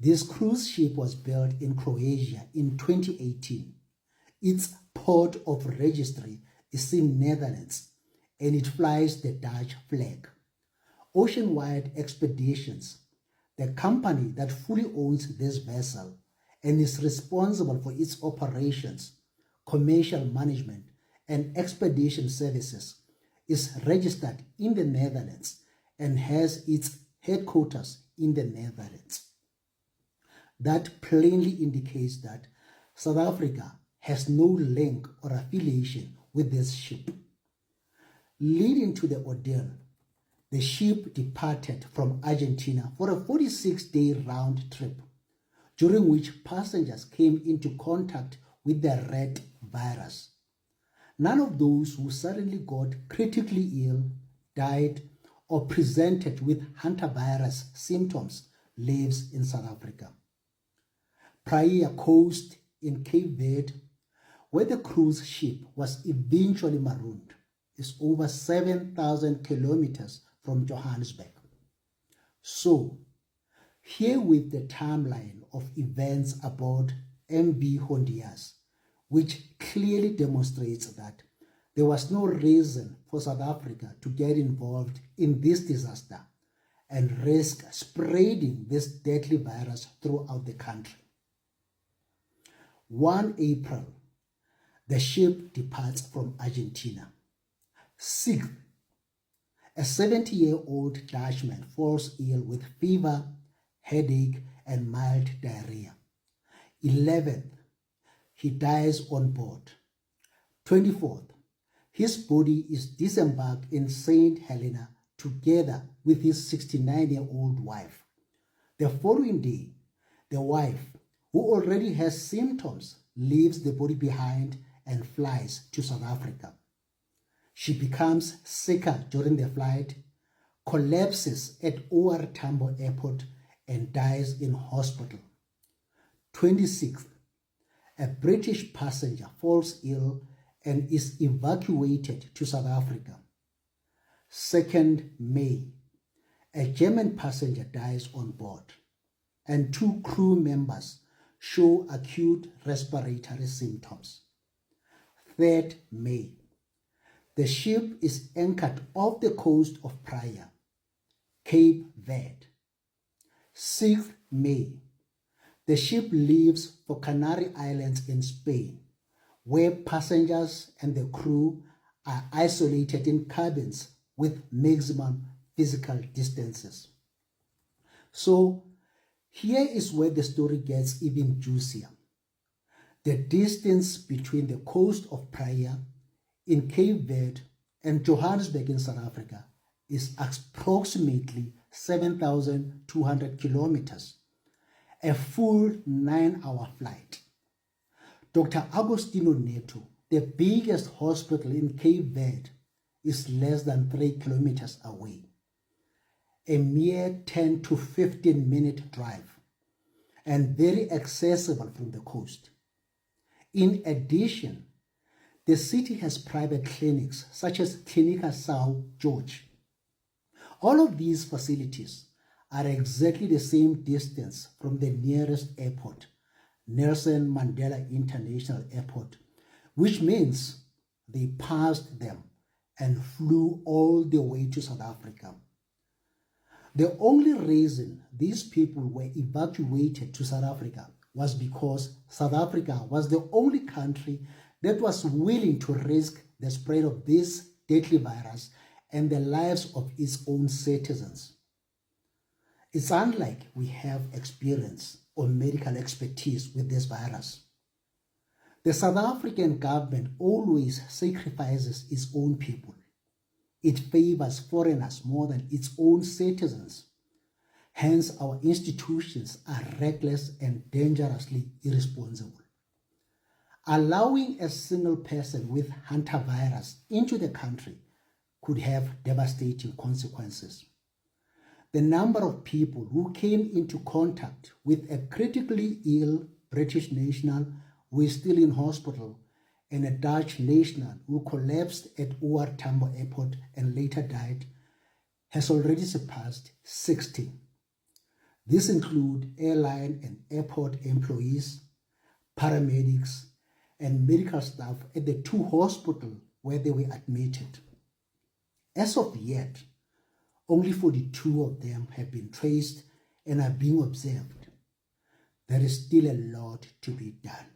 This cruise ship was built in Croatia in 2018. Its port of registry is in Netherlands and it flies the Dutch flag. Oceanwide Expeditions, the company that fully owns this vessel and is responsible for its operations, commercial management, and expedition services, is registered in the Netherlands and has its headquarters in the Netherlands. That plainly indicates that South Africa has no link or affiliation with this ship. Leading to the ordeal, the ship departed from Argentina for a 46-day round trip, during which passengers came into contact with the rat virus. None of those who suddenly got critically ill, died, or presented with hantavirus symptoms lives in South Africa. Praia coast in Cape Verde, where the cruise ship was eventually marooned, is over 7,000 kilometers from Johannesburg. So, here with the timeline of events aboard MV Hondias, which clearly demonstrates that there was no reason for South Africa to get involved in this disaster and risk spreading this deadly virus throughout the country. 1 April, the ship departs from Argentina. 6th, a 70-year-old Dutchman falls ill with fever, headache, and mild diarrhea. 11th, he dies on board. 24th, his body is disembarked in St. Helena together with his 69-year-old wife. The following day, the wife, who already has symptoms, leaves the body behind and flies to South Africa. She becomes sicker during the flight, collapses at OR Tambo Airport, and dies in hospital. 26th, a British passenger falls ill and is evacuated to South Africa. 2nd May, a German passenger dies on board, and 2 crew members show acute respiratory symptoms. 3rd May, the ship is anchored off the coast of Praia, Cape Verde. 6th May, the ship leaves for Canary Islands in Spain, where passengers and the crew are isolated in cabins with maximum physical distances. So here is where the story gets even juicier. The distance between the coast of Praia in Cape Verde and Johannesburg in South Africa is approximately 7,200 kilometers, a full 9-hour flight. Dr. Agostinho Neto, the biggest hospital in Cape Verde, is less than 3 kilometers away, a mere 10 to 15 minute drive, and very accessible from the coast. In addition, the city has private clinics such as Clinica São Jorge. All of these facilities are exactly the same distance from the nearest airport, Nelson Mandela International Airport, which means they passed them and flew all the way to South Africa. The only reason these people were evacuated to South Africa was because South Africa was the only country that was willing to risk the spread of this deadly virus and the lives of its own citizens. It's unlike we have experience or medical expertise with this virus. The South African government always sacrifices its own people. It favors foreigners more than its own citizens. Hence, our institutions are reckless and dangerously irresponsible. Allowing a single person with hantavirus into the country could have devastating consequences. The number of people who came into contact with a critically ill British national who is still in hospital and a Dutch national who collapsed at OR Tambo Airport and later died has already surpassed 60. These include airline and airport employees, paramedics, and medical staff at the 2 hospitals where they were admitted. As of yet, only 42 of them have been traced and are being observed. There is still a lot to be done.